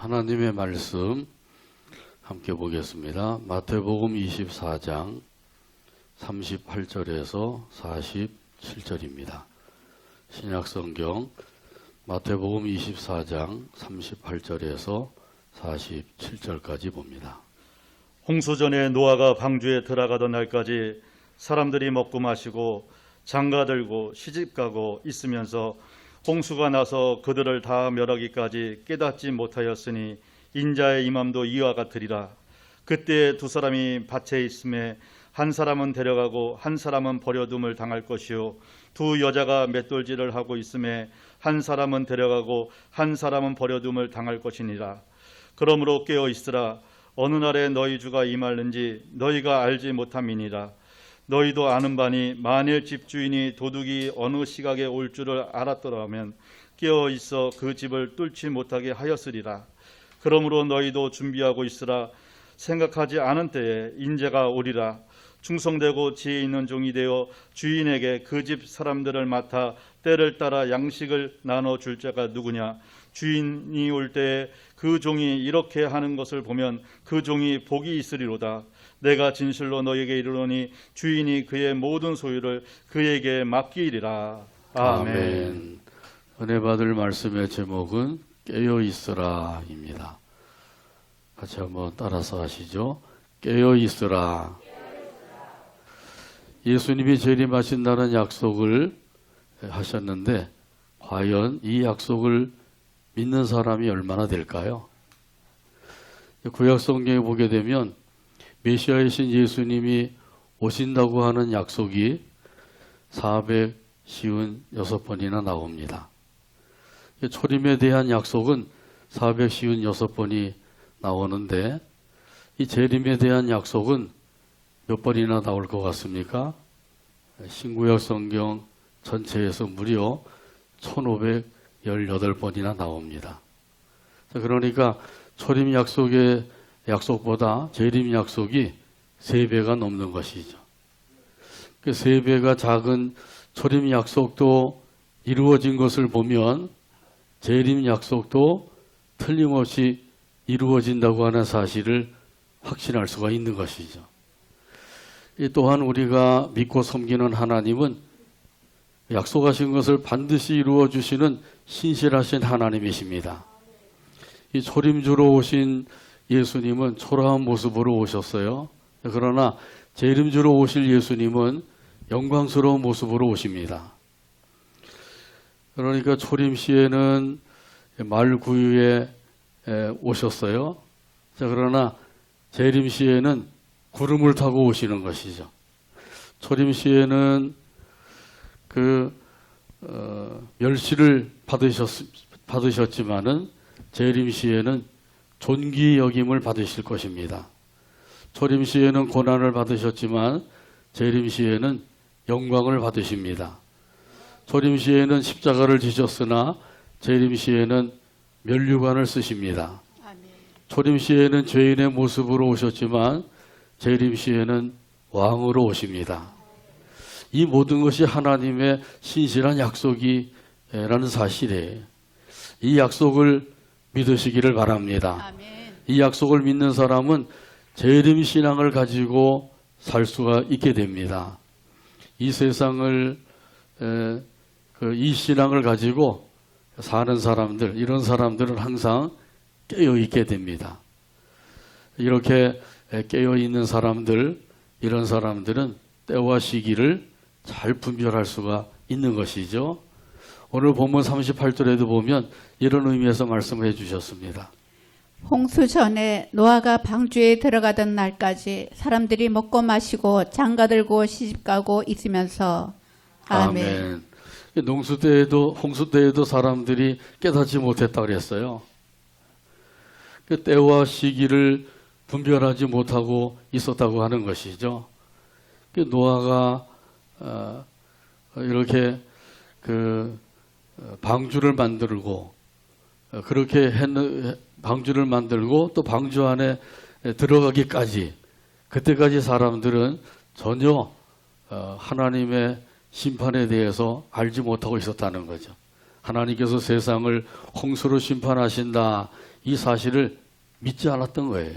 하나님의 말씀 함께 보겠습니다. 마태복음 24장 38절에서 47절입니다. 신약성경 마태복음 24장 38절에서 47절까지 봅니다. 홍수 전에 노아가 방주에 들어가던 날까지 사람들이 먹고 마시고 장가들고 시집가고 있으면서 홍수가 나서 그들을 다 멸하기까지 깨닫지 못하였으니 인자의 임함도 이와 같으리라. 그때 두 사람이 밭에 있음에 한 사람은 데려가고 한 사람은 버려둠을 당할 것이요 두 여자가 맷돌질을 하고 있음에 한 사람은 데려가고 한 사람은 버려둠을 당할 것이니라. 그러므로 깨어 있으라. 어느 날에 너희 주가 임할는지 너희가 알지 못함이니라. 너희도 아는 바니 만일 집주인이 도둑이 어느 시각에 올 줄을 알았더라면 깨어 있어 그 집을 뚫지 못하게 하였으리라. 그러므로 너희도 준비하고 있으라. 생각하지 않은 때에 인재가 오리라. 충성되고 지혜 있는 종이 되어 주인에게 그 집 사람들을 맡아 때를 따라 양식을 나눠줄 자가 누구냐. 주인이 올 때에 그 종이 이렇게 하는 것을 보면 그 종이 복이 있으리로다. 내가 진실로 너에게 이르노니 주인이 그의 모든 소유를 그에게 맡기리라. 아멘. 은혜 받을 말씀의 제목은 깨어 있으라 입니다. 같이 한번 따라서 하시죠. 깨어 있으라. 예수님이 재림하신다는 약속을 하셨는데 과연 이 약속을 믿는 사람이 얼마나 될까요? 구약 성경에 보게 되면 메시아이신 예수님이 오신다고 하는 약속이 456번이나 나옵니다. 초림에 대한 약속은 456번이 나오는데 이 재림에 대한 약속은 몇 번이나 나올 것 같습니까? 신구약 성경 전체에서 무려 1518번이나 나옵니다. 그러니까 초림 약속의 약속보다 재림 약속이 3배가 넘는 것이죠. 그 3배가 작은 초림 약속도 이루어진 것을 보면 재림 약속도 틀림없이 이루어진다고 하는 사실을 확신할 수가 있는 것이죠. 또한 우리가 믿고 섬기는 하나님은 약속하신 것을 반드시 이루어 주시는 신실하신 하나님이십니다. 이 초림주로 오신 예수님은 초라한 모습으로 오셨어요. 그러나 재림주로 오실 예수님은 영광스러운 모습으로 오십니다. 그러니까 초림 시에는 말 구유에 오셨어요. 그러나 재림 시에는 구름을 타고 오시는 것이죠. 초림 시에는 멸시를 받으셨지만은 재림 시에는 존귀 여김을 받으실 것입니다. 초림 시에는 고난을 받으셨지만 재림 시에는 영광을 받으십니다. 초림 시에는 십자가를 지셨으나 재림 시에는 면류관을 쓰십니다. 초림 시에는 죄인의 모습으로 오셨지만 재림 시에는 왕으로 오십니다. 이 모든 것이 하나님의 신실한 약속이라는 사실이에요. 이 약속을 믿으시기를 바랍니다. 아멘. 이 약속을 믿는 사람은 재림 신앙을 가지고 살 수가 있게 됩니다. 이 세상을 이 신앙을 가지고 사는 사람들, 이런 사람들은 항상 깨어 있게 됩니다. 이렇게 깨어 있는 사람들, 이런 사람들은 때와 시기를 잘 분별할 수가 있는 것이죠. 오늘 본문 38절에도 보면 이런 의미에서 말씀을 해주셨습니다. 홍수 전에 노아가 방주에 들어가던 날까지 사람들이 먹고 마시고 장가들고 시집가고 있으면서 아멘. 홍수 때에도 사람들이 깨닫지 못했다고 그랬어요. 그 때와 시기를 분별하지 못하고 있었다고 하는 것이죠. 그 노아가 이렇게 방주를 만들고 그렇게 방주를 만들고 또 방주 안에 들어가기까지 그때까지 사람들은 전혀 하나님의 심판에 대해서 알지 못하고 있었다는 거죠. 하나님께서 세상을 홍수로 심판하신다 이 사실을 믿지 않았던 거예요.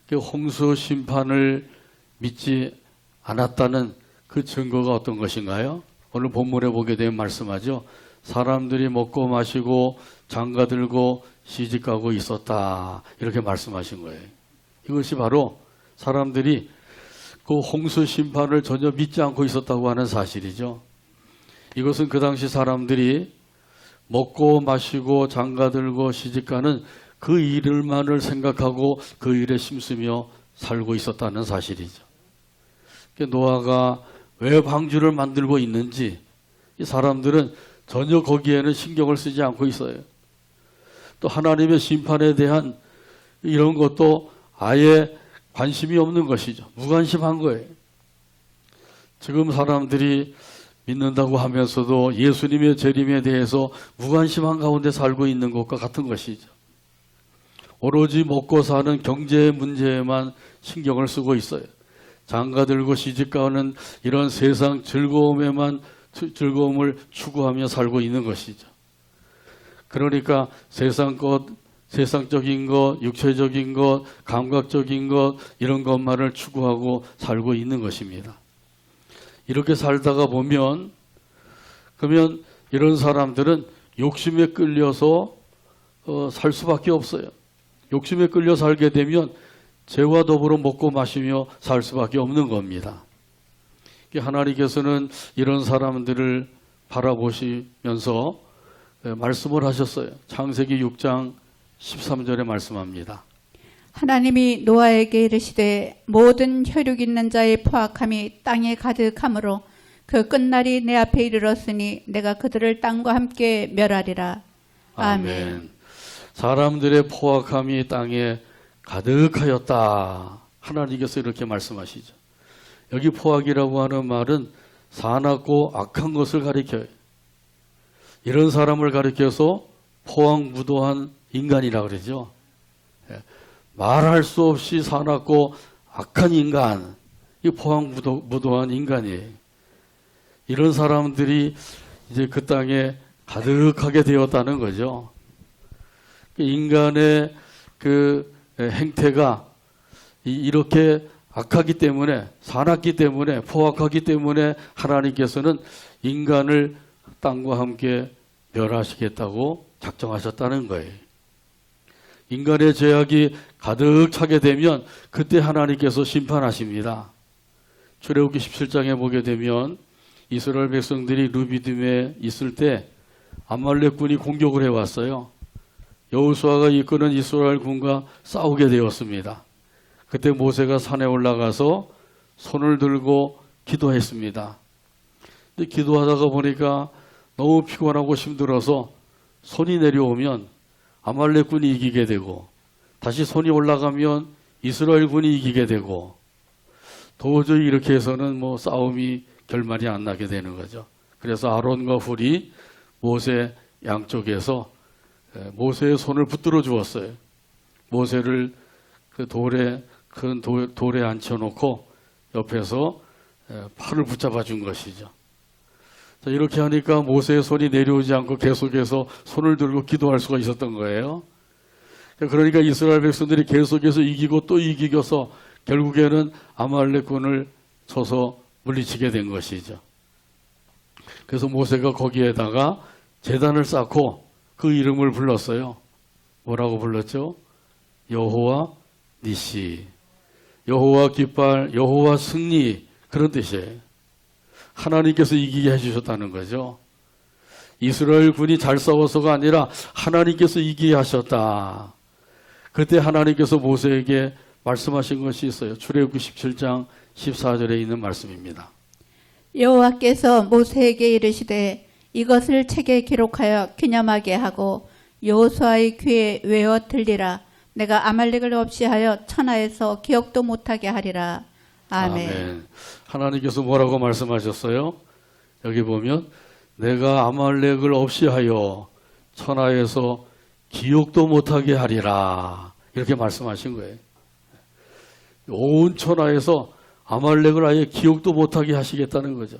그 홍수 심판을 믿지 않았다는 그 증거가 어떤 것인가요? 오늘 본문에 보게 되면 말씀하죠. 사람들이 먹고 마시고 장가들고 시집가고 있었다. 이렇게 말씀하신 거예요. 이것이 바로 사람들이 그 홍수 심판을 전혀 믿지 않고 있었다고 하는 사실이죠. 이것은 그 당시 사람들이 먹고 마시고 장가들고 시집가는 그 일만을 생각하고 그 일에 힘쓰며 살고 있었다는 사실이죠. 노아가 왜 방주를 만들고 있는지 이 사람들은 전혀 거기에는 신경을 쓰지 않고 있어요. 또 하나님의 심판에 대한 이런 것도 아예 관심이 없는 것이죠. 무관심한 거예요. 지금 사람들이 믿는다고 하면서도 예수님의 재림에 대해서 무관심한 가운데 살고 있는 것과 같은 것이죠. 오로지 먹고 사는 경제 문제에만 신경을 쓰고 있어요. 장가들고 시집가는 이런 세상 즐거움을 추구하며 살고 있는 것이죠. 그러니까 세상적인 것, 육체적인 것, 감각적인 것 이런 것만을 추구하고 살고 있는 것입니다. 이렇게 살다가 보면 그러면 이런 사람들은 욕심에 끌려서 살 수밖에 없어요. 욕심에 끌려 살게 되면 죄와 더불어 먹고 마시며 살 수밖에 없는 겁니다. 하나님께서는 이런 사람들을 바라보시면서 말씀을 하셨어요. 창세기 6장 13절에 말씀합니다. 하나님이 노아에게 이르시되 모든 혈육 있는 자의 포악함이 땅에 가득하므로 그 끝날이 내 앞에 이르렀으니 내가 그들을 땅과 함께 멸하리라. 아멘. 사람들의 포악함이 땅에 가득하였다. 하나님께서 이렇게 말씀하시죠. 여기 포악이라고 하는 말은 사납고 악한 것을 가리켜요. 이런 사람을 가리켜서 포악무도한 인간이라고 그러죠. 말할 수 없이 사납고 악한 인간, 이 포악무도한 인간이에요. 이런 사람들이 이제 그 땅에 가득하게 되었다는 거죠. 인간의 그 행태가 이렇게 악하기 때문에, 사납기 때문에, 포악하기 때문에 하나님께서는 인간을 땅과 함께 멸하시겠다고 작정하셨다는 거예요. 인간의 죄악이 가득 차게 되면 그때 하나님께서 심판하십니다. 출애굽기 17장에 보게 되면 이스라엘 백성들이 루비딤에 있을 때 아말렉군이 공격을 해왔어요. 여호수아가 이끄는 이스라엘 군과 싸우게 되었습니다. 그때 모세가 산에 올라가서 손을 들고 기도했습니다. 근데 기도하다가 보니까 너무 피곤하고 힘들어서 손이 내려오면 아말렉군이 이기게 되고 다시 손이 올라가면 이스라엘 군이 이기게 되고 도저히 이렇게 해서는 싸움이 결말이 안 나게 되는 거죠. 그래서 아론과 훌이 모세 양쪽에서 모세의 손을 붙들어 주었어요. 모세를 그 큰 돌에 앉혀놓고 옆에서 팔을 붙잡아 준 것이죠. 이렇게 하니까 모세의 손이 내려오지 않고 계속해서 손을 들고 기도할 수가 있었던 거예요. 그러니까 이스라엘 백성들이 계속해서 이기고 또 이기고서 결국에는 아말렉군을 쳐서 물리치게 된 것이죠. 그래서 모세가 거기에다가 제단을 쌓고 그 이름을 불렀어요. 뭐라고 불렀죠? 여호와 니시, 여호와 깃발, 여호와 승리, 그런 뜻이에요. 하나님께서 이기게 해주셨다는 거죠. 이스라엘 군이 잘 싸워서가 아니라 하나님께서 이기게 하셨다. 그때 하나님께서 모세에게 말씀하신 것이 있어요. 출애굽기 17장 14절에 있는 말씀입니다. 여호와께서 모세에게 이르시되 이것을 책에 기록하여 기념하게 하고 여호수아의 귀에 외어 들리라. 내가 아말렉을 없이 하여 천하에서 기억도 못하게 하리라. 아멘. 하나님께서 뭐라고 말씀하셨어요? 여기 보면 내가 아말렉을 없이 하여 천하에서 기억도 못하게 하리라. 이렇게 말씀하신 거예요. 온 천하에서 아말렉을 아예 기억도 못하게 하시겠다는 거죠.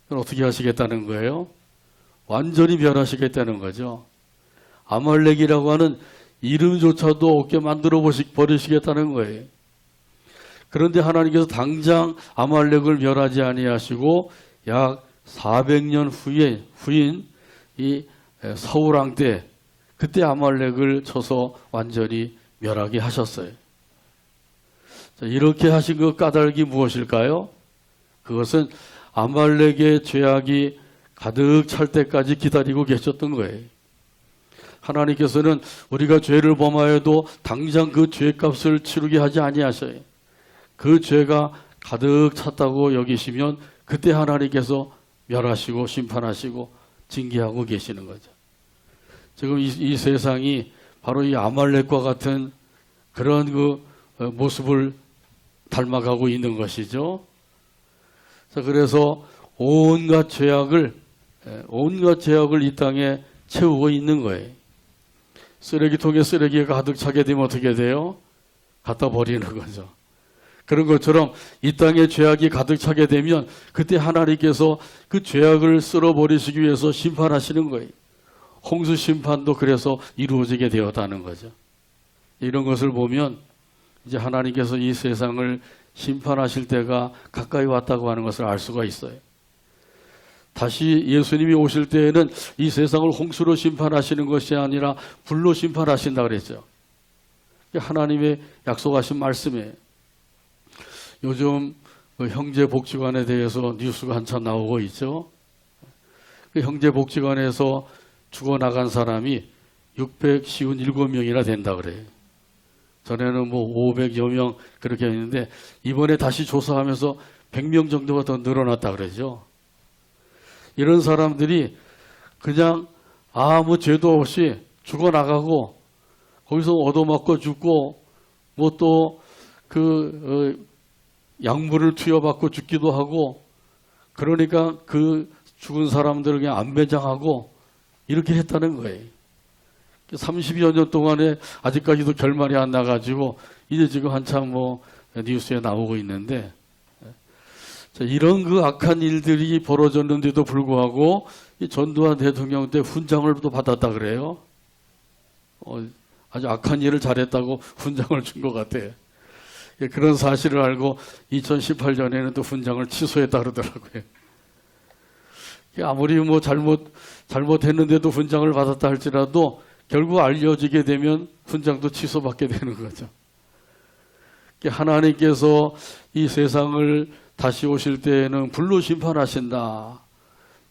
그럼 어떻게 하시겠다는 거예요? 완전히 멸하시겠다는 거죠. 아말렉이라고 하는 이름조차도 없게 만들어 버리시겠다는 거예요. 그런데 하나님께서 당장 아말렉을 멸하지 아니하시고 약 400년 후인 이 사울 왕 때 그때 아말렉을 쳐서 완전히 멸하게 하셨어요. 자, 이렇게 하신 그 까닭이 무엇일까요? 그것은 아말렉의 죄악이 가득 찰 때까지 기다리고 계셨던 거예요. 하나님께서는 우리가 죄를 범하여도 당장 그 죄값을 치르게 하지 아니하셔요. 그 죄가 가득 찼다고 여기시면 그때 하나님께서 멸하시고 심판하시고 징계하고 계시는 거죠. 지금 이 세상이 바로 이 아말렉과 같은 그런 그 모습을 닮아가고 있는 것이죠. 자, 그래서 온갖 죄악을 이 땅에 채우고 있는 거예요. 쓰레기통에 쓰레기가 가득 차게 되면 어떻게 돼요? 갖다 버리는 거죠. 그런 것처럼 이 땅에 죄악이 가득 차게 되면 그때 하나님께서 그 죄악을 쓸어버리시기 위해서 심판하시는 거예요. 홍수 심판도 그래서 이루어지게 되었다는 거죠. 이런 것을 보면 이제 하나님께서 이 세상을 심판하실 때가 가까이 왔다고 하는 것을 알 수가 있어요. 다시 예수님이 오실 때에는 이 세상을 홍수로 심판하시는 것이 아니라 불로 심판하신다 그랬죠. 하나님의 약속하신 말씀이에요. 요즘 그 형제복지관에 대해서 뉴스가 한참 나오고 있죠. 그 형제복지관에서 죽어나간 사람이 657명이나 된다 그래요. 전에는 뭐 500여 명 그렇게 했는데 이번에 다시 조사하면서 100명 정도가 더 늘어났다 그러죠. 이런 사람들이 그냥 아무 죄도 없이 죽어나가고 거기서 얻어맞고 죽고 뭐 또 약물을 투여받고 죽기도 하고 그러니까 그 죽은 사람들을 그냥 안배장하고 이렇게 했다는 거예요. 30여 년 동안에 아직까지도 결말이 안 나가지고 이제 지금 한참 뭐 뉴스에 나오고 있는데 이런 그 악한 일들이 벌어졌는데도 불구하고 이 전두환 대통령 때 훈장을 또 받았다 그래요. 아주 악한 일을 잘했다고 훈장을 준 것 같아요. 그런 사실을 알고 2018년에는 또 훈장을 취소했다 그러더라고요. 아무리 뭐 잘못했는데도 훈장을 받았다 할지라도 결국 알려지게 되면 훈장도 취소받게 되는 거죠. 하나님께서 이 세상을 다시 오실 때에는 불로 심판하신다.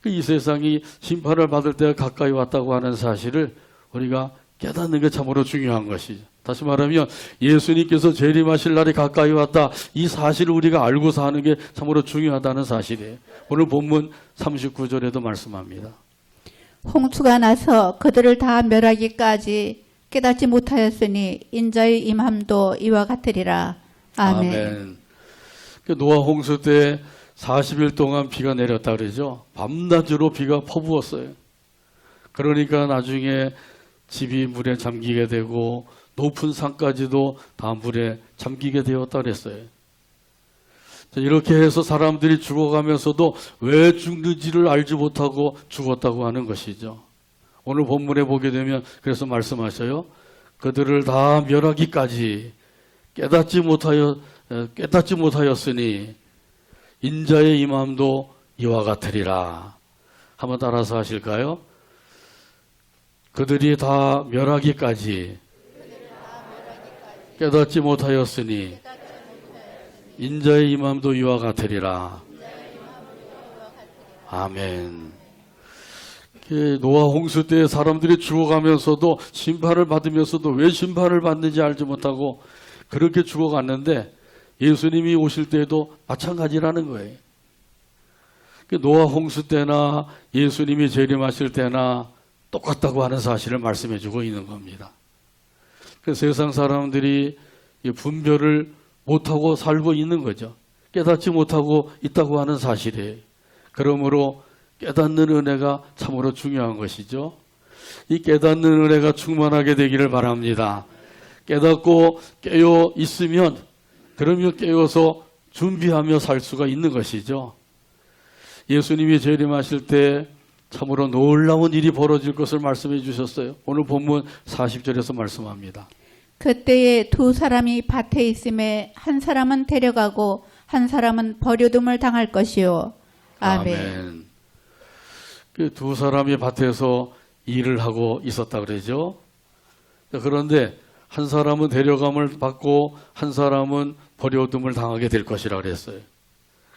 이 세상이 심판을 받을 때가 가까이 왔다고 하는 사실을 우리가 깨닫는 게 참으로 중요한 것이죠. 다시 말하면 예수님께서 재림하실 날이 가까이 왔다. 이 사실을 우리가 알고 사는 게 참으로 중요하다는 사실이에요. 오늘 본문 39절에도 말씀합니다. 홍수가 나서 그들을 다 멸하기까지 깨닫지 못하였으니 인자의 임함도 이와 같으리라. 아멘. 노아 홍수 때 40일 동안 비가 내렸다 그러죠. 밤낮으로 비가 퍼부었어요. 그러니까 나중에 집이 물에 잠기게 되고 높은 산까지도 다 물에 잠기게 되었다 그랬어요. 이렇게 해서 사람들이 죽어가면서도 왜 죽는지를 알지 못하고 죽었다고 하는 것이죠. 오늘 본문에 보게 되면 그래서 말씀하셔요. 그들을 다 멸하기까지 깨닫지 못하였으니 인자의 임함도 이와 같으리라. 한번 따라서 하실까요? 그들이 다 멸하기까지 깨닫지 못하였으니 인자의 임함도 이와 같으리라. 아멘. 노아 홍수 때 사람들이 죽어가면서도 심판을 받으면서도 왜 심판을 받는지 알지 못하고 그렇게 죽어갔는데 예수님이 오실 때에도 마찬가지라는 거예요. 노아 홍수 때나 예수님이 재림하실 때나 똑같다고 하는 사실을 말씀해 주고 있는 겁니다. 세상 사람들이 분별을 못하고 살고 있는 거죠. 깨닫지 못하고 있다고 하는 사실이에요. 그러므로 깨닫는 은혜가 참으로 중요한 것이죠. 이 깨닫는 은혜가 충만하게 되기를 바랍니다. 깨닫고 깨어 있으면 그러면 깨어서 준비하며 살 수가 있는 것이죠. 예수님이 재림하실 때 참으로 놀라운 일이 벌어질 것을 말씀해 주셨어요. 오늘 본문 40절에서 말씀합니다. 그때에 두 사람이 밭에 있음에 한 사람은 데려가고 한 사람은 버려둠을 당할 것이요. 아멘. 그 두 사람이 밭에서 일을 하고 있었다 그러죠. 그런데 한 사람은 데려감을 받고 한 사람은 버려둠을 당하게 될 것이라 그랬어요.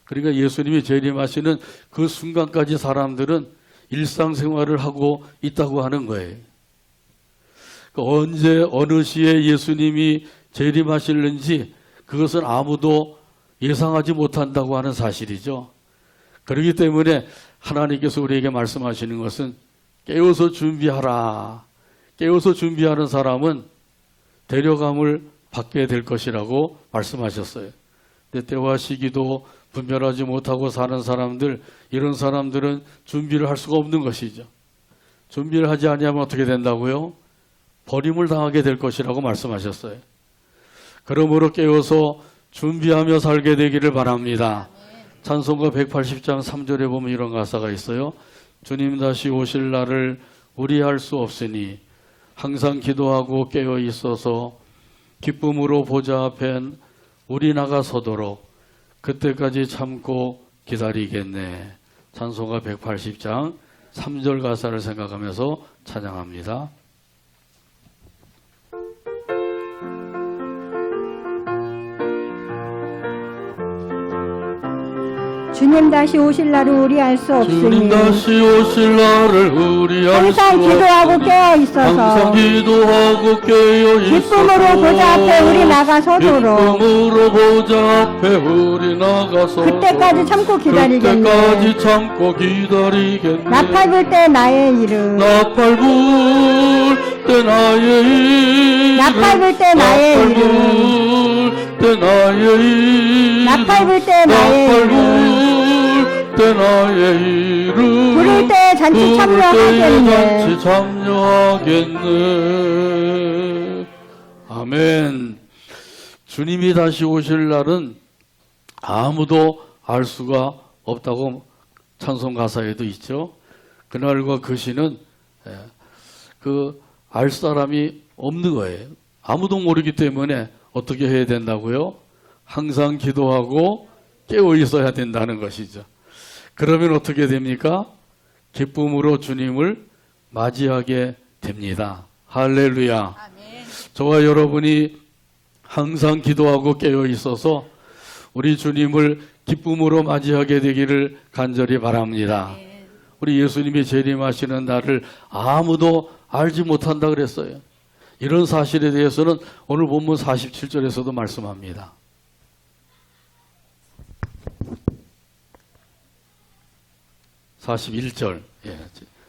그러니까 예수님이 재림하시는 그 순간까지 사람들은 일상생활을 하고 있다고 하는 거예요. 언제 어느 시에 예수님이 재림하실는지 그것은 아무도 예상하지 못한다고 하는 사실이죠. 그렇기 때문에 하나님께서 우리에게 말씀하시는 것은 깨어서 준비하라. 깨어서 준비하는 사람은 데려감을 받게 될 것이라고 말씀하셨어요. 근데 때와 시기도 분별하지 못하고 사는 사람들, 이런 사람들은 준비를 할 수가 없는 것이죠. 준비를 하지 아니하면 어떻게 된다고요? 버림을 당하게 될 것이라고 말씀하셨어요. 그러므로 깨어서 준비하며 살게 되기를 바랍니다. 찬송가 180장 3절에 보면 이런 가사가 있어요. 주님 다시 오실 날을 우리할 수 없으니 항상 기도하고 깨어 있어서 기쁨으로 보좌 앞엔 우리 나가서도록 그때까지 참고 기다리겠네. 찬송가 180장 3절 가사를 생각하면서 찬양합니다. 주님 다시 오실 날을 우리 알 수 없으니 주님 다시 오실 날을 우리 알 수 항상 기도하고 깨어 있어서 항상 기도하고 깨어 있어서 기쁨으로 보좌 앞에 우리 나가서도록 기쁨으로 보좌 앞에 우리 나가서 그때까지 참고 기다리겠네. 그때까지 참고 기다리겠네. 나팔 불 때 나의 이름 나팔 불 때 나의 이름 나팔 불 때 나의 나팔 이름 불 때 나의 이름 나팔 불 때 나의 나팔 이름 불 때 나의 이름 부를 때 잔치 참여하겠네. 잔치 참여하겠네. 아멘. 주님이 다시 오실 날은 아무도 알 수가 없다고 찬송 가사에도 있죠. 그날과 그 시는 알 사람이 없는 거예요. 아무도 모르기 때문에 어떻게 해야 된다고요? 항상 기도하고 깨어 있어야 된다는 것이죠. 그러면 어떻게 됩니까? 기쁨으로 주님을 맞이하게 됩니다. 할렐루야. 저와 여러분이 항상 기도하고 깨어 있어서 우리 주님을 기쁨으로 맞이하게 되기를 간절히 바랍니다. 우리 예수님이 재림하시는 날을 아무도 알지 못한다 그랬어요. 이런 사실에 대해서는 오늘 본문 47절에서도 말씀합니다. 41절.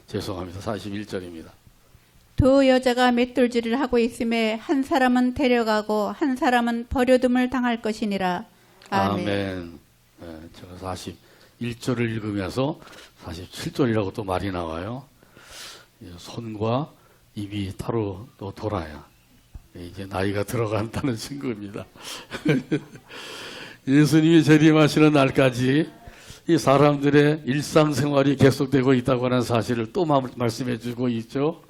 죄송합니다. 41절입니다. 두 여자가 맷돌질을 하고 있음에 한 사람은 데려가고 한 사람은 버려둠을 당할 것이니라. 아멘. 제가 41절을 읽으면서 47절이라고 또 말이 나와요. 손과 입이 따로 또 돌아요. 이제 나이가 들어간다는 증거입니다. 예수님이 재림하시는 날까지 이 사람들의 일상생활이 계속되고 있다고 하는 사실을 또 말씀해 주고 있죠.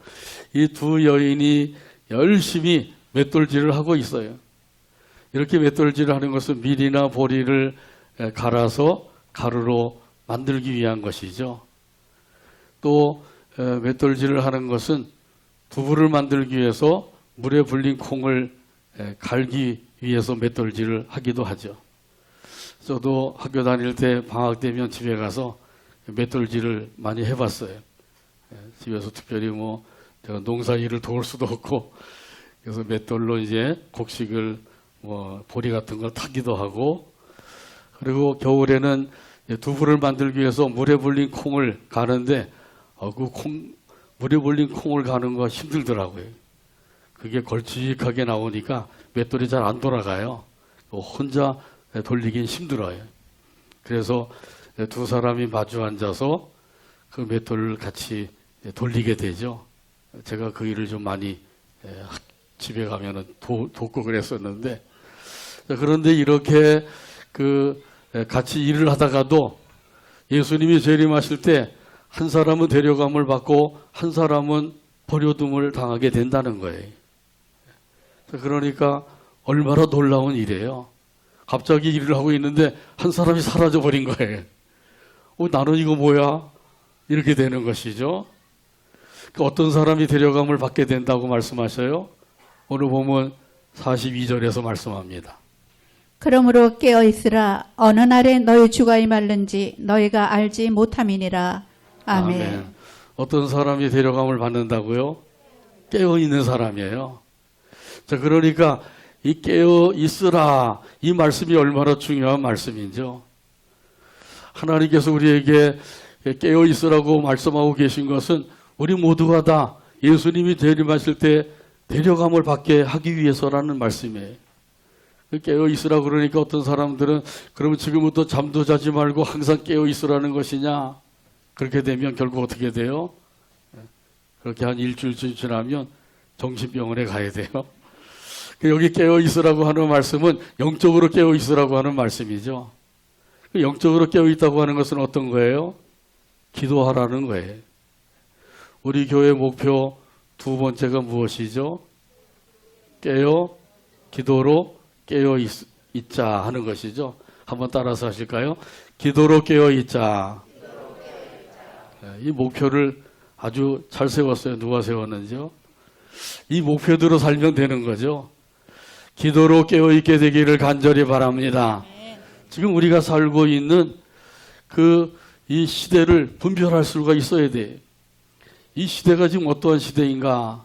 이 두 여인이 열심히 맷돌질을 하고 있어요. 이렇게 맷돌질을 하는 것은 밀이나 보리를 갈아서 가루로 만들기 위한 것이죠. 또 맷돌질을 하는 것은 두부를 만들기 위해서 물에 불린 콩을 갈기 위해서 맷돌질을 하기도 하죠. 저도 학교 다닐 때 방학 되면 집에 가서 맷돌질을 많이 해봤어요. 집에서 특별히 제가 농사 일을 도울 수도 없고 그래서 맷돌로 이제 곡식을 보리 같은 걸 타기도 하고, 그리고 겨울에는 두부를 만들기 위해서 물에 불린 콩을 가는데 물에 불린 콩을 가는 거 힘들더라고요. 그게 걸쭉하게 나오니까 맷돌이 잘 안 돌아가요. 혼자 돌리긴 힘들어요. 그래서 두 사람이 마주 앉아서 그 맷돌을 같이 돌리게 되죠. 제가 그 일을 좀 많이 집에 가면은 돕고 그랬었는데, 그런데 이렇게 같이 일을 하다가도 예수님이 재림하실 때 한 사람은 데려감을 받고 한 사람은 버려둠을 당하게 된다는 거예요. 그러니까 얼마나 놀라운 일이에요. 갑자기 일을 하고 있는데 한 사람이 사라져 버린 거예요. 나는 이거 뭐야? 이렇게 되는 것이죠. 어떤 사람이 데려감을 받게 된다고 말씀하셔요? 오늘 보면 42절에서 말씀합니다. 그러므로 깨어 있으라. 어느 날에 너희 주가 임할는지 너희가 알지 못함이니라. 아멘. 어떤 사람이 데려감을 받는다고요? 깨어 있는 사람이에요. 자, 그러니까 이 깨어 있으라 이 말씀이 얼마나 중요한 말씀인지요. 하나님께서 우리에게 깨어 있으라고 말씀하고 계신 것은 우리 모두가 다 예수님이 재림하실 때 데려감을 받게 하기 위해서라는 말씀이에요. 깨어 있으라 그러니까 어떤 사람들은 그러면 지금부터 잠도 자지 말고 항상 깨어 있으라는 것이냐? 그렇게 되면 결국 어떻게 돼요? 그렇게 한 일주일쯤 지나면 정신병원에 가야 돼요. 여기 깨어 있으라고 하는 말씀은 영적으로 깨어 있으라고 하는 말씀이죠. 영적으로 깨어 있다고 하는 것은 어떤 거예요? 기도하라는 거예요. 우리 교회 목표 두 번째가 무엇이죠? 기도로 깨어 있자 하는 것이죠. 한번 따라서 하실까요? 기도로 깨어 있자. 이 목표를 아주 잘 세웠어요. 누가 세웠는지요? 이 목표대로 살면 되는 거죠. 기도로 깨어 있게 되기를 간절히 바랍니다. 지금 우리가 살고 있는 이 시대를 분별할 수가 있어야 돼. 이 시대가 지금 어떠한 시대인가?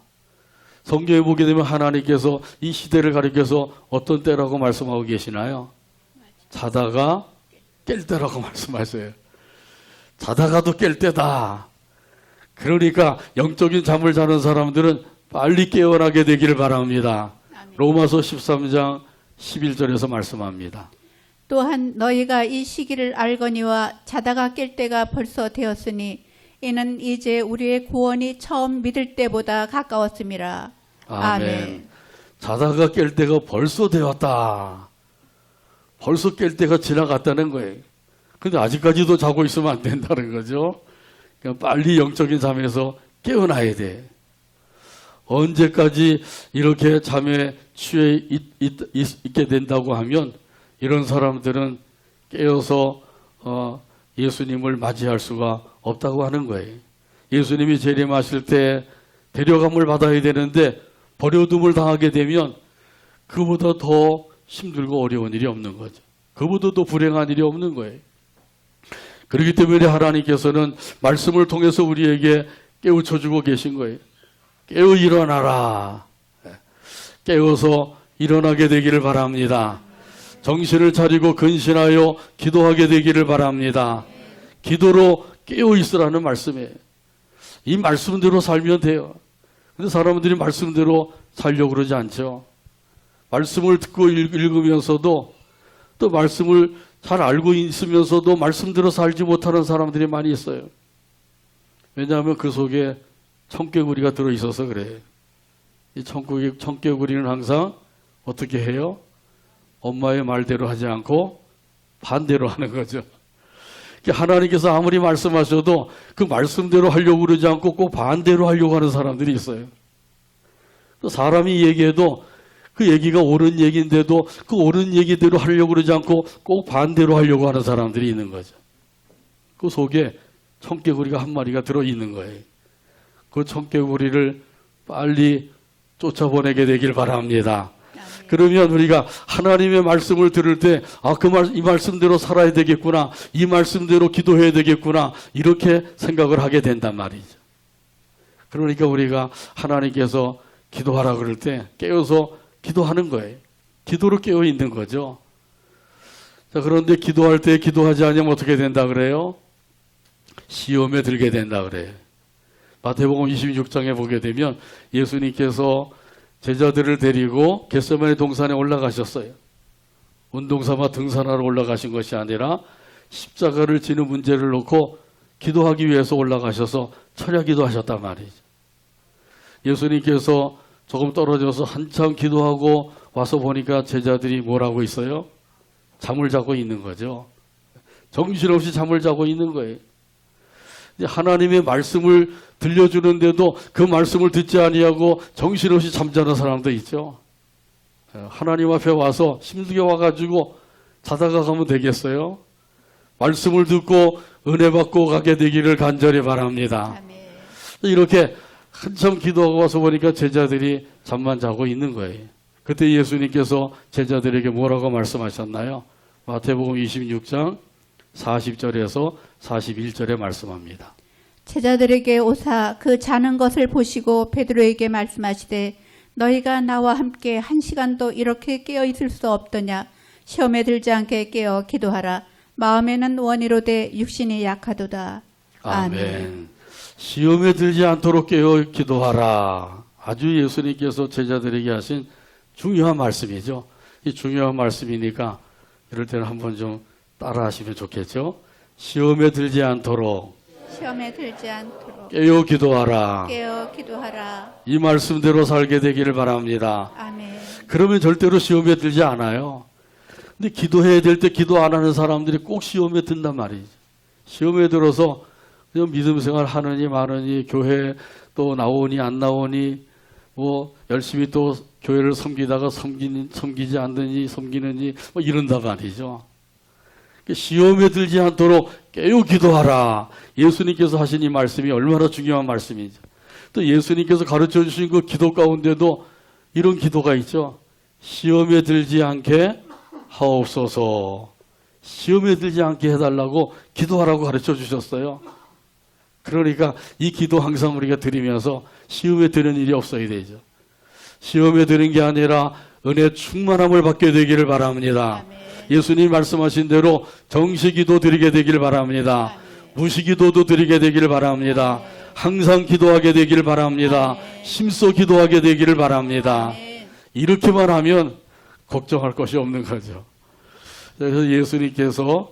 성경에 보게 되면 하나님께서 이 시대를 가리켜서 어떤 때라고 말씀하고 계시나요? 자다가 깰 때라고 말씀하세요. 자다가도 깰 때다. 그러니까 영적인 잠을 자는 사람들은 빨리 깨어나게 되기를 바랍니다. 로마서 13장 11절에서 말씀합니다. 또한 너희가 이 시기를 알거니와 자다가 깰 때가 벌써 되었으니 이는 이제 우리의 구원이 처음 믿을 때보다 가까웠음이라. 아멘. 자다가 깰 때가 벌써 되었다. 벌써 깰 때가 지나갔다는 거예요. 근데 아직까지도 자고 있으면 안 된다는 거죠. 그러니까 빨리 영적인 잠에서 깨어나야 돼. 언제까지 이렇게 잠에 취해 있게 된다고 하면 이런 사람들은 깨어서 예수님을 맞이할 수가 없다고 하는 거예요. 예수님이 재림하실 때 데려감을 받아야 되는데 버려둠을 당하게 되면 그보다 더 힘들고 어려운 일이 없는 거죠. 그보다 더 불행한 일이 없는 거예요. 그렇기 때문에 하나님께서는 말씀을 통해서 우리에게 깨우쳐주고 계신 거예요. 깨어 일어나라. 깨어서 일어나게 되기를 바랍니다. 정신을 차리고 근신하여 기도하게 되기를 바랍니다. 기도로 깨어 있으라는 말씀이에요. 이 말씀대로 살면 돼요. 근데 사람들이 말씀대로 살려고 그러지 않죠. 말씀을 듣고 읽으면서도 또 말씀을 잘 알고 있으면서도 말씀대로 살지 못하는 사람들이 많이 있어요. 왜냐하면 그 속에 청개구리가 들어있어서 그래요. 이 청개구리는 항상 어떻게 해요? 엄마의 말대로 하지 않고 반대로 하는 거죠. 하나님께서 아무리 말씀하셔도 그 말씀대로 하려고 그러지 않고 꼭 반대로 하려고 하는 사람들이 있어요. 또 사람이 얘기해도 그 얘기가 옳은 얘기인데도 그 옳은 얘기대로 하려고 그러지 않고 꼭 반대로 하려고 하는 사람들이 있는 거죠. 그 속에 청개구리가 한 마리가 들어있는 거예요. 그 청개구리를 빨리 쫓아보내게 되길 바랍니다. 그러면 우리가 하나님의 말씀을 들을 때, 이 말씀대로 살아야 되겠구나, 이 말씀대로 기도해야 되겠구나, 이렇게 생각을 하게 된단 말이죠. 그러니까 우리가 하나님께서 기도하라 그럴 때 깨어서 기도하는 거예요. 기도로 깨어 있는 거죠. 자, 그런데 기도할 때 기도하지 않으면 어떻게 된다 그래요? 시험에 들게 된다 그래요. 마태복음 26장에 보게 되면 예수님께서 제자들을 데리고 겟세마네 동산에 올라가셨어요. 운동삼아 등산하러 올라가신 것이 아니라 십자가를 지는 문제를 놓고 기도하기 위해서 올라가셔서 철야기도 하셨단 말이죠. 예수님께서 조금 떨어져서 한참 기도하고 와서 보니까 제자들이 뭐라고 있어요? 잠을 자고 있는 거죠. 정신없이 잠을 자고 있는 거예요. 이제 하나님의 말씀을 들려주는데도 그 말씀을 듣지 아니하고 정신없이 잠자는 사람도 있죠. 하나님 앞에 와서 힘들게 와가지고 자다가 가면 되겠어요? 말씀을 듣고 은혜 받고 가게 되기를 간절히 바랍니다. 아멘. 이렇게 한참 기도하고 와서 보니까 제자들이 잠만 자고 있는 거예요. 그때 예수님께서 제자들에게 뭐라고 말씀하셨나요? 마태복음 26장 40절에서 41절에 말씀합니다. 제자들에게 오사 그 자는 것을 보시고 베드로에게 말씀하시되 너희가 나와 함께 1시간도 이렇게 깨어 있을 수 없더냐. 시험에 들지 않게 깨어 기도하라. 마음에는 원이로되 육신이 약하도다. 아멘. 시험에 들지 않도록 깨어 기도하라. 아주 예수님께서 제자들에게 하신 중요한 말씀이죠. 이 중요한 말씀이니까 이럴 때는 한번 좀 따라 하시면 좋겠죠. 시험에 들지 않도록 시험에 들지 않도록 깨어 기도하라. 깨어 기도하라. 이 말씀대로 살게 되기를 바랍니다. 아멘. 그러면 절대로 시험에 들지 않아요. 근데 기도해야 될 때 기도 안 하는 사람들이 꼭 시험에 든단 말이죠. 시험에 들어서 그냥 믿음 생활 하느니 마느니 교회 또 나오니 안 나오니 뭐 열심히 또 교회를 섬기다가 섬기지 않느니 섬기느니 뭐 이런단 말이죠. 시험에 들지 않도록 깨어 기도하라. 예수님께서 하신 이 말씀이 얼마나 중요한 말씀이죠. 또 예수님께서 가르쳐 주신 그 기도 가운데도 이런 기도가 있죠. 시험에 들지 않게 하옵소서. 시험에 들지 않게 해달라고 기도하라고 가르쳐 주셨어요. 그러니까 이 기도 항상 우리가 드리면서 시험에 드는 일이 없어야 되죠. 시험에 드는 게 아니라 은혜 충만함을 받게 되기를 바랍니다. 아멘. 예수님 말씀하신 대로 정시기도 드리게 되기를 바랍니다. 무시기도도 드리게 되기를 바랍니다. 항상 기도하게 되기를 바랍니다. 힘써 기도하게 되기를 바랍니다. 아멘. 이렇게만 하면 걱정할 것이 없는 거죠. 그래서 예수님께서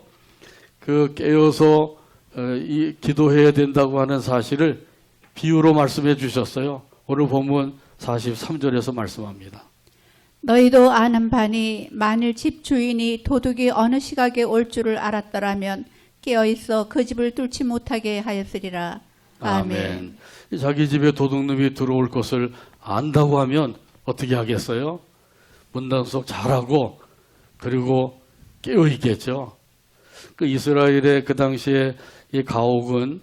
그 깨어서 이 기도해야 된다고 하는 사실을 비유로 말씀해 주셨어요. 오늘 본문 43절에서 말씀합니다. 너희도 아는 바니 만일 집 주인이 도둑이 어느 시각에 올 줄을 알았더라면 깨어 있어 그 집을 뚫지 못하게 하였으리라. 아멘. 자기 집에 도둑놈이 들어올 것을 안다고 하면 어떻게 하겠어요? 문단속 잘하고 그리고 깨어 있겠죠. 그 이스라엘의 그 당시에 이 가옥은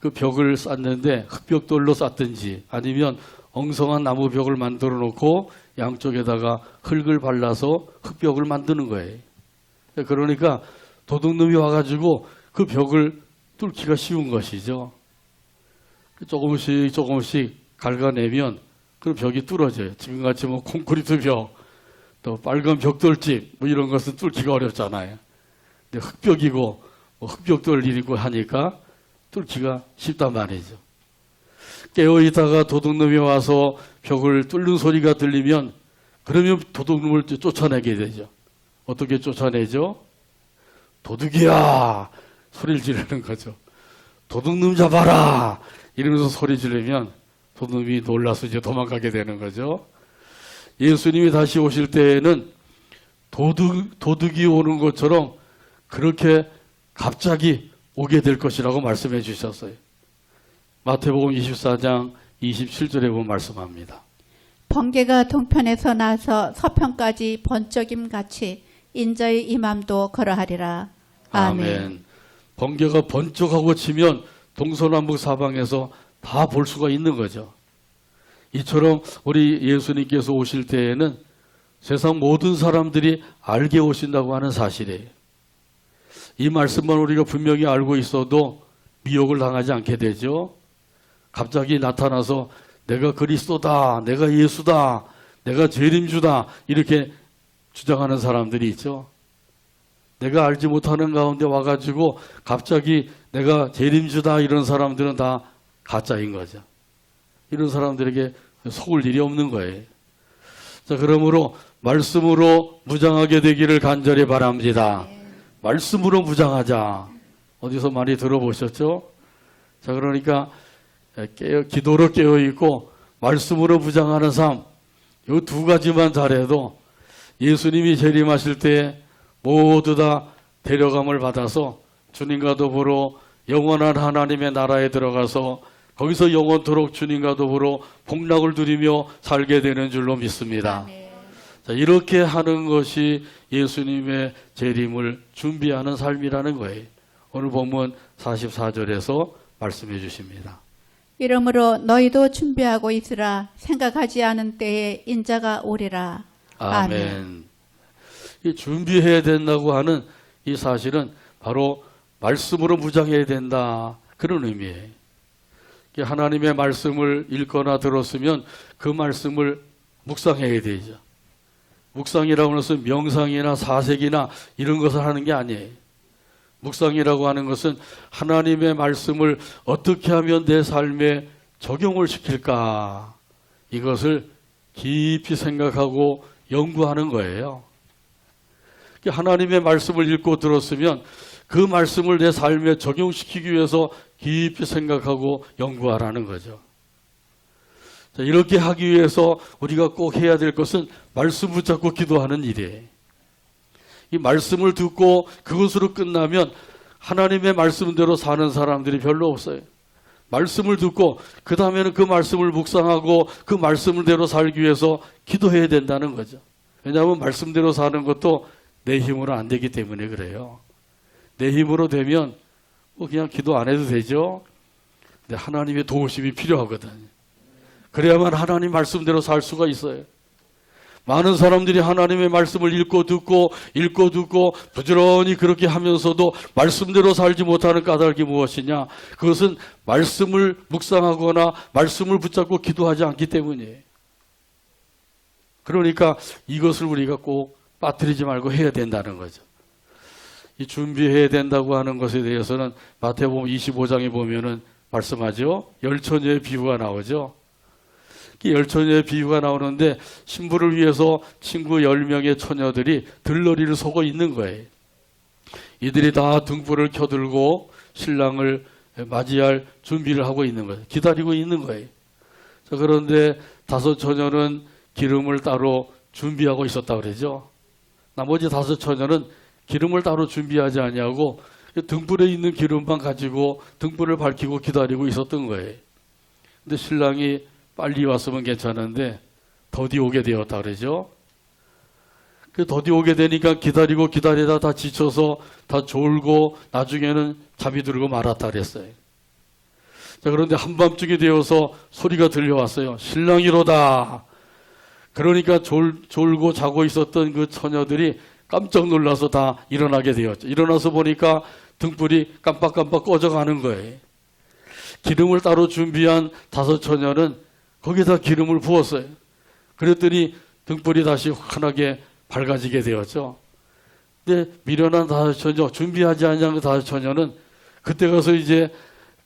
그 벽을 쌓는데 흙벽돌로 쌓든지 아니면 엉성한 나무 벽을 만들어 놓고 양쪽에다가 흙을 발라서 흙벽을 만드는 거예요. 그러니까 도둑놈이 와가지고 그 벽을 뚫기가 쉬운 것이죠. 조금씩 조금씩 갉아내면 그 벽이 뚫어져요. 지금같이 뭐 콘크리트 벽, 또 빨간 벽돌집 뭐 이런 것은 뚫기가 어렵잖아요. 근데 흙벽이고 뭐 흙벽돌이고 하니까 뚫기가 쉽단 말이죠. 깨어있다가 도둑놈이 와서 벽을 뚫는 소리가 들리면 그러면 도둑놈을 쫓아내게 되죠. 어떻게 쫓아내죠? 도둑이야! 소리를 지르는 거죠. 도둑놈 잡아라! 이러면서 소리 지르면 도둑놈이 놀라서 이제 도망가게 되는 거죠. 예수님이 다시 오실 때에는 도둑이 오는 것처럼 그렇게 갑자기 오게 될 것이라고 말씀해 주셨어요. 마태복음 24장 27절에 보면 말씀합니다. 번개가 동편에서 나서 서편까지 번쩍임 같이 인자의 임함도 그러하리라. 아멘. 번개가 번쩍하고 치면 동서남북 사방에서 다 볼 수가 있는 거죠. 이처럼 우리 예수님께서 오실 때에는 세상 모든 사람들이 알게 오신다고 하는 사실이에요. 이 말씀만 우리가 분명히 알고 있어도 미혹을 당하지 않게 되죠. 갑자기 나타나서 내가 그리스도다, 내가 예수다, 내가 재림주다 이렇게 주장하는 사람들이 있죠. 내가 알지 못하는 가운데 와가지고 갑자기 내가 재림주다 이런 사람들은 다 가짜인 거죠. 이런 사람들에게 속을 일이 없는 거예요. 자, 그러므로 말씀으로 무장하게 되기를 간절히 바랍니다. 말씀으로 무장하자. 어디서 많이 들어보셨죠? 자, 그러니까 기도로 깨어있고 말씀으로 무장하는 삶, 이 두 가지만 잘해도 예수님이 재림하실 때 모두 다 데려감을 받아서 주님과 더불어 영원한 하나님의 나라에 들어가서 거기서 영원토록 주님과 더불어 복락을 누리며 살게 되는 줄로 믿습니다. 아멘. 자, 이렇게 하는 것이 예수님의 재림을 준비하는 삶이라는 거예요. 오늘 본문 44절에서 말씀해 주십니다. 이러므로 너희도 준비하고 있으라. 생각하지 않은 때에 인자가 오리라. 아멘. 이 준비해야 된다고 하는 이 사실은 바로 말씀으로 무장해야 된다. 그런 의미예요. 하나님의 말씀을 읽거나 들었으면 그 말씀을 묵상해야 되죠. 묵상이라고 해서 명상이나 사색이나 이런 것을 하는 게 아니에요. 묵상이라고 하는 것은 하나님의 말씀을 어떻게 하면 내 삶에 적용을 시킬까, 이것을 깊이 생각하고 연구하는 거예요. 하나님의 말씀을 읽고 들었으면 그 말씀을 내 삶에 적용시키기 위해서 깊이 생각하고 연구하라는 거죠. 자, 이렇게 하기 위해서 우리가 꼭 해야 될 것은 말씀 붙잡고 기도하는 일이에요. 이 말씀을 듣고 그것으로 끝나면 하나님의 말씀대로 사는 사람들이 별로 없어요. 말씀을 듣고 그 다음에는 그 말씀을 묵상하고 그 말씀대로 살기 위해서 기도해야 된다는 거죠. 왜냐하면 말씀대로 사는 것도 내 힘으로 안 되기 때문에 그래요. 내 힘으로 되면 뭐 그냥 기도 안 해도 되죠. 근데 하나님의 도우심이 필요하거든요. 그래야만 하나님 말씀대로 살 수가 있어요. 많은 사람들이 하나님의 말씀을 읽고 듣고 부지런히 그렇게 하면서도 말씀대로 살지 못하는 까닭이 무엇이냐? 그것은 말씀을 묵상하거나 말씀을 붙잡고 기도하지 않기 때문이에요. 그러니까 이것을 우리가 꼭 빠뜨리지 말고 해야 된다는 거죠. 이 준비해야 된다고 하는 것에 대해서는 마태복음 25장에 보면은 말씀하죠. 열처녀의 비유가 나오죠. 열처녀의 비유가 나오는데 신부를 위해서 친구 10명의 처녀들이 들러리를 서고 있는 거예요. 이들이 다 등불을 켜들고 신랑을 맞이할 준비를 하고 있는 거예요. 기다리고 있는 거예요. 자, 그런데 5 처녀는 기름을 따로 준비하고 있었다 그러죠. 나머지 5 처녀는 기름을 따로 준비하지 아니하고 등불에 있는 기름만 가지고 등불을 밝히고 기다리고 있었던 거예요. 근데 신랑이 빨리 왔으면 괜찮은데 더디 오게 되었다 그러죠. 그 더디 오게 되니까 기다리고 기다리다 다 지쳐서 다 졸고 나중에는 잠이 들고 말았다 그랬어요. 자, 그런데 한밤중이 되어서 소리가 들려왔어요. 신랑이로다. 그러니까 졸고 자고 있었던 그 처녀들이 깜짝 놀라서 다 일어나게 되었죠. 일어나서 보니까 등불이 깜빡깜빡 꺼져가는 거예요. 기름을 따로 준비한 5 처녀는 거기다 기름을 부었어요. 그랬더니 등불이 다시 환하게 밝아지게 되었죠. 근데 미련한 5 처녀, 준비하지 않은 5 처녀는 그때 가서 이제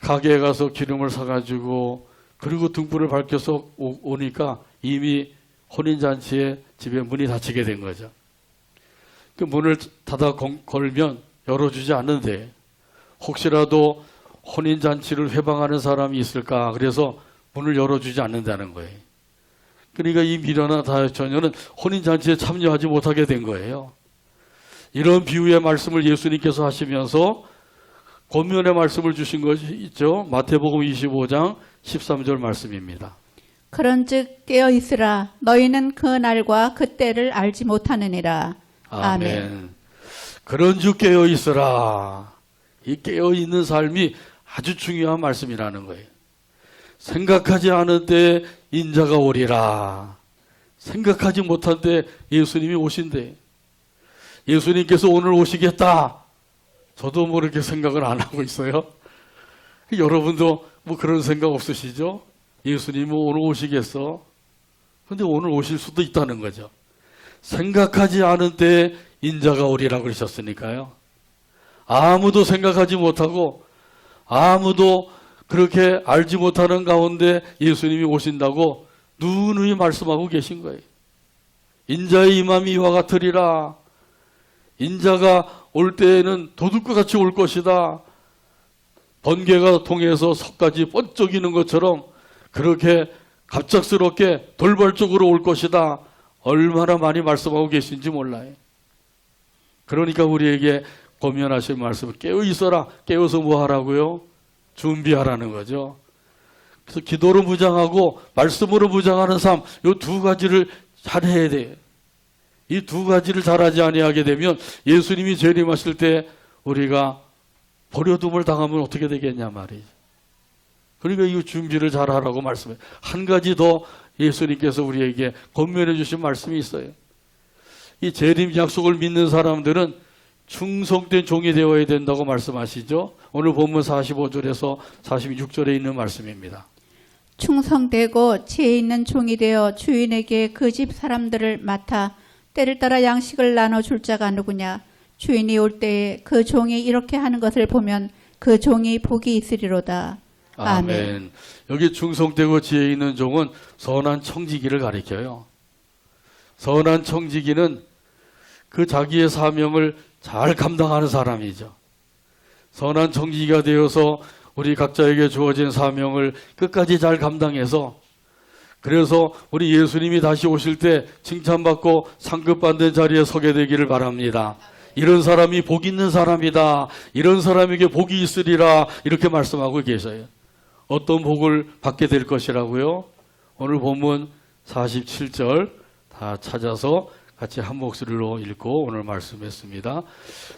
가게에 가서 기름을 사가지고 그리고 등불을 밝혀서 오니까 이미 혼인잔치에 집에 문이 닫히게 된 거죠. 그 문을 닫아 걸면 열어주지 않는데 혹시라도 혼인잔치를 회방하는 사람이 있을까 그래서 문을 열어주지 않는다는 거예요. 그러니까 이 미련한 5 처녀는 혼인잔치에 참여하지 못하게 된 거예요. 이런 비유의 말씀을 예수님께서 하시면서 권면의 말씀을 주신 것이 있죠. 마태복음 25장 13절 말씀입니다. 그런즉 깨어 있으라. 너희는 그 날과 그 때를 알지 못하느니라. 아멘. 그런즉 깨어 있으라. 이 깨어 있는 삶이 아주 중요한 말씀이라는 거예요. 생각하지 않은 때에 인자가 오리라. 생각하지 못한 때 예수님이 오신대. 예수님께서 오늘 오시겠다. 저도 뭐 이렇게 생각을 안 하고 있어요. 여러분도 뭐 그런 생각 없으시죠? 예수님은 오늘 오시겠어? 근데 오늘 오실 수도 있다는 거죠. 생각하지 않은 때에 인자가 오리라고 그러셨으니까요. 아무도 생각하지 못하고 아무도 그렇게 알지 못하는 가운데 예수님이 오신다고 누누이 말씀하고 계신 거예요. 인자의 임함이 이와 같으리라. 인자가 올 때에는 도둑과 같이 올 것이다. 번개가 통해서 석까지 번쩍이는 것처럼 그렇게 갑작스럽게 돌발적으로 올 것이다. 얼마나 많이 말씀하고 계신지 몰라요. 그러니까 우리에게 고면하신 말씀을 깨어 있어라. 깨어서 뭐 하라고요? 준비하라는 거죠. 그래서 기도로 무장하고 말씀으로 무장하는 삶, 이 두 가지를 잘해야 돼요. 이 두 가지를 잘하지 아니하게 되면 예수님이 재림하실 때 우리가 버려둠을 당하면 어떻게 되겠냐 말이죠. 그러니까 이 준비를 잘하라고 말씀해요. 한 가지 더 예수님께서 우리에게 권면해 주신 말씀이 있어요. 이 재림 약속을 믿는 사람들은 충성된 종이 되어야 된다고 말씀하시죠. 오늘 본문 45절에서 46절에 있는 말씀입니다. 충성되고 지혜 있는 종이 되어 주인에게 그 집 사람들을 맡아 때를 따라 양식을 나눠줄 자가 누구냐. 주인이 올 때에 그 종이 이렇게 하는 것을 보면 그 종이 복이 있으리로다. 아멘. 여기 충성되고 지혜 있는 종은 선한 청지기를 가리켜요. 선한 청지기는 그 자기의 사명을 잘 감당하는 사람이죠. 선한 청지기가 되어서 우리 각자에게 주어진 사명을 끝까지 잘 감당해서, 그래서 우리 예수님이 다시 오실 때 칭찬받고 상급받는 자리에 서게 되기를 바랍니다. 이런 사람이 복 있는 사람이다. 이런 사람에게 복이 있으리라. 이렇게 말씀하고 계세요. 어떤 복을 받게 될 것이라고요? 오늘 본문 47절 다 찾아서 같이 한 목소리로 읽고 오늘 말씀했습니다.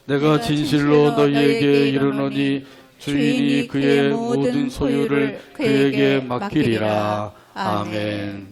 내가 진실로 너희에게 이르노니 주인이 그의 모든 소유를 그에게 맡기리라. 아멘.